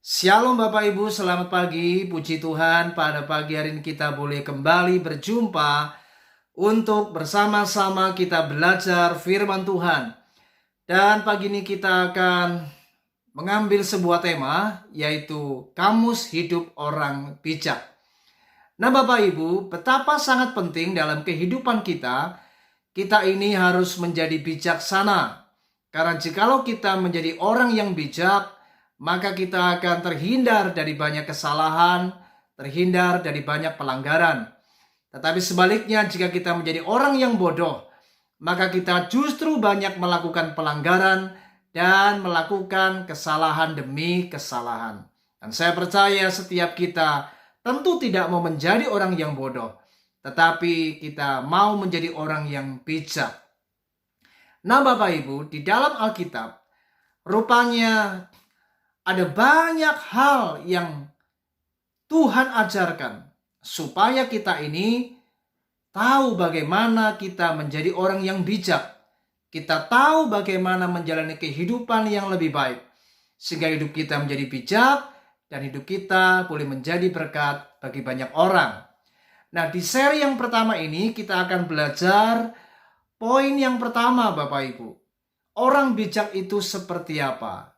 Shalom Bapak Ibu, selamat pagi. Puji Tuhan, pada pagi hari ini kita boleh kembali berjumpa untuk bersama-sama kita belajar firman Tuhan. Dan pagi ini kita akan mengambil sebuah tema, yaitu Kamus Hidup Orang Bijak. Nah Bapak Ibu, betapa sangat penting dalam kehidupan kita ini harus menjadi bijaksana. Karena jikalau kita menjadi orang yang bijak, maka kita akan terhindar dari banyak kesalahan, terhindar dari banyak pelanggaran. Tetapi sebaliknya, jika kita menjadi orang yang bodoh, maka kita justru banyak melakukan pelanggaran dan melakukan kesalahan demi kesalahan. Dan saya percaya setiap kita tentu tidak mau menjadi orang yang bodoh, tetapi kita mau menjadi orang yang bijak. Nah Bapak Ibu, di dalam Alkitab, rupanya ada banyak hal yang Tuhan ajarkan supaya kita ini tahu bagaimana kita menjadi orang yang bijak. Kita tahu bagaimana menjalani kehidupan yang lebih baik, sehingga hidup kita menjadi bijak dan hidup kita boleh menjadi berkat bagi banyak orang. Nah, di seri yang pertama ini kita akan belajar poin yang pertama, Bapak Ibu. Orang bijak itu seperti apa?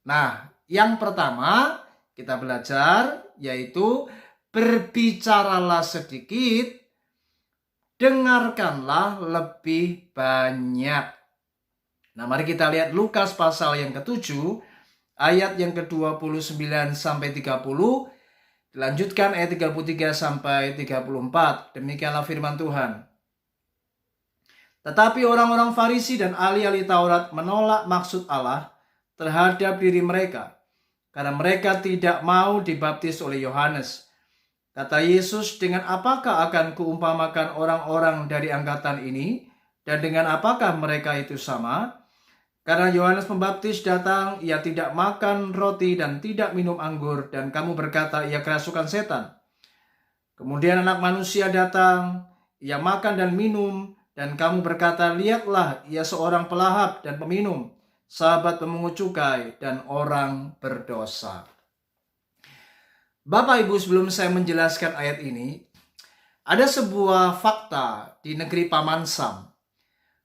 Nah, yang pertama kita belajar yaitu berbicaralah sedikit, dengarkanlah lebih banyak. Nah, mari kita lihat Lukas pasal yang ke-7, ayat yang ke-29 sampai 30, dilanjutkan ayat 33 sampai 34. Demikianlah firman Tuhan. Tetapi orang-orang Farisi dan ahli-ahli Taurat menolak maksud Allah terhadap diri mereka, karena mereka tidak mau dibaptis oleh Yohanes. Kata Yesus, dengan apakah akan kuumpamakan orang-orang dari angkatan ini, dan dengan apakah mereka itu sama? Karena Yohanes Pembaptis datang, ia tidak makan roti dan tidak minum anggur, dan kamu berkata ia kerasukan setan. Kemudian Anak Manusia datang, ia makan dan minum, dan kamu berkata, lihatlah, ia seorang pelahap dan peminum, sahabat pemungut cukai dan orang berdosa. Bapak Ibu, sebelum saya menjelaskan ayat ini, ada sebuah fakta di negeri Paman Sam.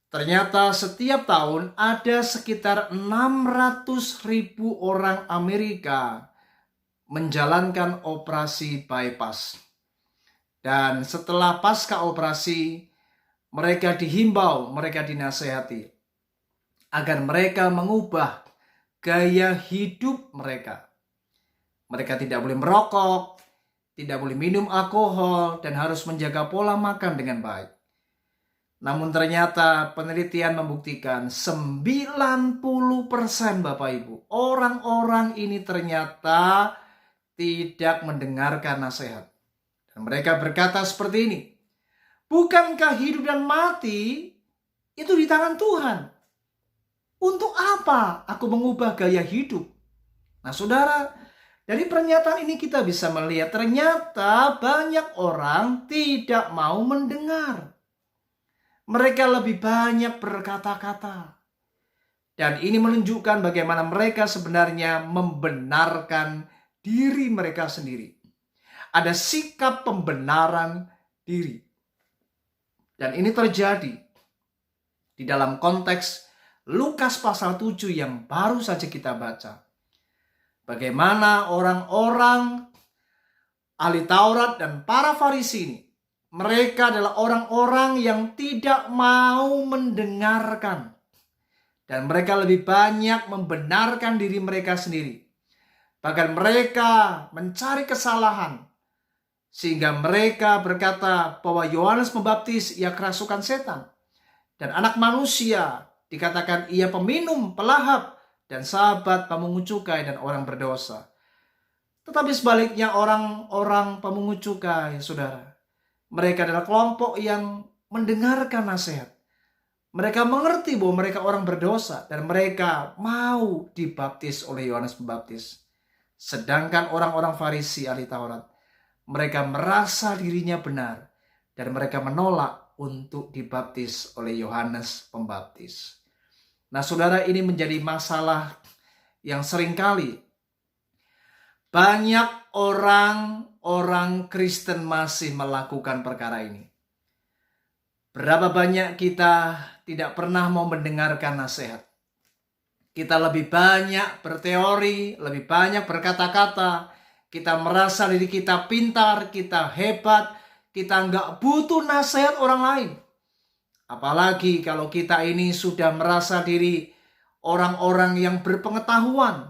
Ternyata setiap tahun ada sekitar 600.000 orang Amerika menjalankan operasi bypass. Dan setelah pasca operasi, mereka dihimbau, mereka dinasehati agar mereka mengubah gaya hidup mereka. Mereka tidak boleh merokok, tidak boleh minum alkohol, dan harus menjaga pola makan dengan baik. Namun ternyata penelitian membuktikan 90% Bapak Ibu, orang-orang ini ternyata tidak mendengarkan nasihat. Dan mereka berkata seperti ini, bukankah hidup dan mati itu di tangan Tuhan? Untuk apa aku mengubah gaya hidup? Nah saudara, dari pernyataan ini kita bisa melihat ternyata banyak orang tidak mau mendengar. Mereka lebih banyak berkata-kata. Dan ini menunjukkan bagaimana mereka sebenarnya membenarkan diri mereka sendiri. Ada sikap pembenaran diri. Dan ini terjadi di dalam konteks Lukas pasal 7 yang baru saja kita baca. Bagaimana orang-orang ahli Taurat dan para Farisi ini, mereka adalah orang-orang yang tidak mau mendengarkan. Dan mereka lebih banyak membenarkan diri mereka sendiri. Bahkan mereka mencari kesalahan. Sehingga mereka berkata bahwa Yohanes Pembaptis ia kerasukan setan. Dan Anak Manusia dikatakan ia peminum, pelahap, dan sahabat pemungut cukai dan orang berdosa. Tetapi sebaliknya orang-orang pemungut cukai, saudara, mereka adalah kelompok yang mendengarkan nasihat. Mereka mengerti bahwa mereka orang berdosa dan mereka mau dibaptis oleh Yohanes Pembaptis. Sedangkan orang-orang Farisi ahli Taurat, mereka merasa dirinya benar dan mereka menolak untuk dibaptis oleh Yohanes Pembaptis. Nah saudara, ini menjadi masalah yang seringkali Banyak orang Kristen masih melakukan perkara ini. Berapa banyak kita tidak pernah mau mendengarkan nasihat. Kita lebih banyak berteori, lebih banyak berkata-kata. Kita merasa diri kita pintar, kita hebat, kita nggak butuh nasihat orang lain. Apalagi kalau kita ini sudah merasa diri orang-orang yang berpengetahuan,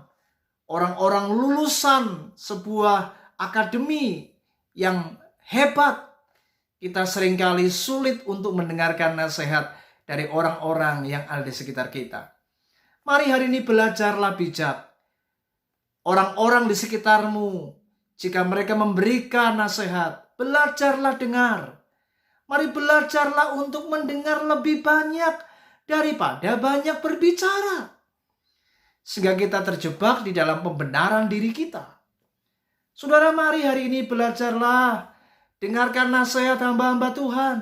orang-orang lulusan sebuah akademi yang hebat, kita seringkali sulit untuk mendengarkan nasihat dari orang-orang yang ada di sekitar kita. Mari hari ini belajarlah bijak. Orang-orang di sekitarmu, jika mereka memberikan nasihat, belajarlah dengar. Mari belajarlah untuk mendengar lebih banyak daripada banyak berbicara. Sehingga kita terjebak di dalam pembenaran diri kita. Saudara, mari hari ini belajarlah. Dengarkan nasihat hamba-hamba Tuhan.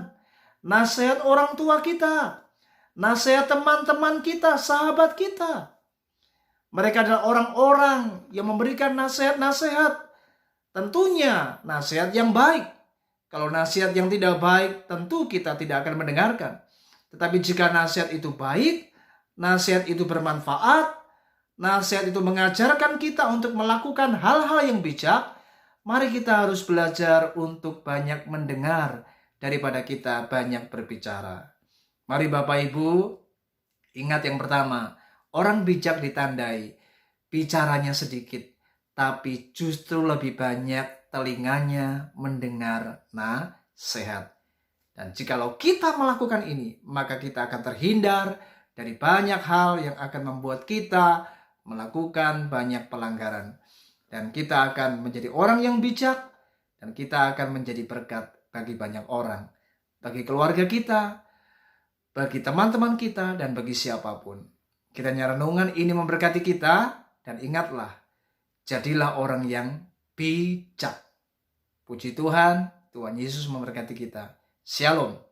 Nasihat orang tua kita. Nasihat teman-teman kita, sahabat kita. Mereka adalah orang-orang yang memberikan nasihat-nasihat. Tentunya nasihat yang baik. Kalau nasihat yang tidak baik, tentu kita tidak akan mendengarkan. Tetapi jika nasihat itu baik, nasihat itu bermanfaat, nasihat itu mengajarkan kita untuk melakukan hal-hal yang bijak, mari kita harus belajar untuk banyak mendengar daripada kita banyak berbicara. Mari Bapak Ibu, ingat yang pertama, orang bijak ditandai bicaranya sedikit, tapi justru lebih banyak telinganya mendengar nasihat. Dan jikalau kita melakukan ini, maka kita akan terhindar dari banyak hal yang akan membuat kita melakukan banyak pelanggaran. Dan kita akan menjadi orang yang bijak, dan kita akan menjadi berkat bagi banyak orang, bagi keluarga kita, bagi teman-teman kita, dan bagi siapapun. Kiranya renungan ini memberkati kita, dan ingatlah, jadilah orang yang bijak. Puji Tuhan, Tuhan Yesus memberkati kita. Shalom.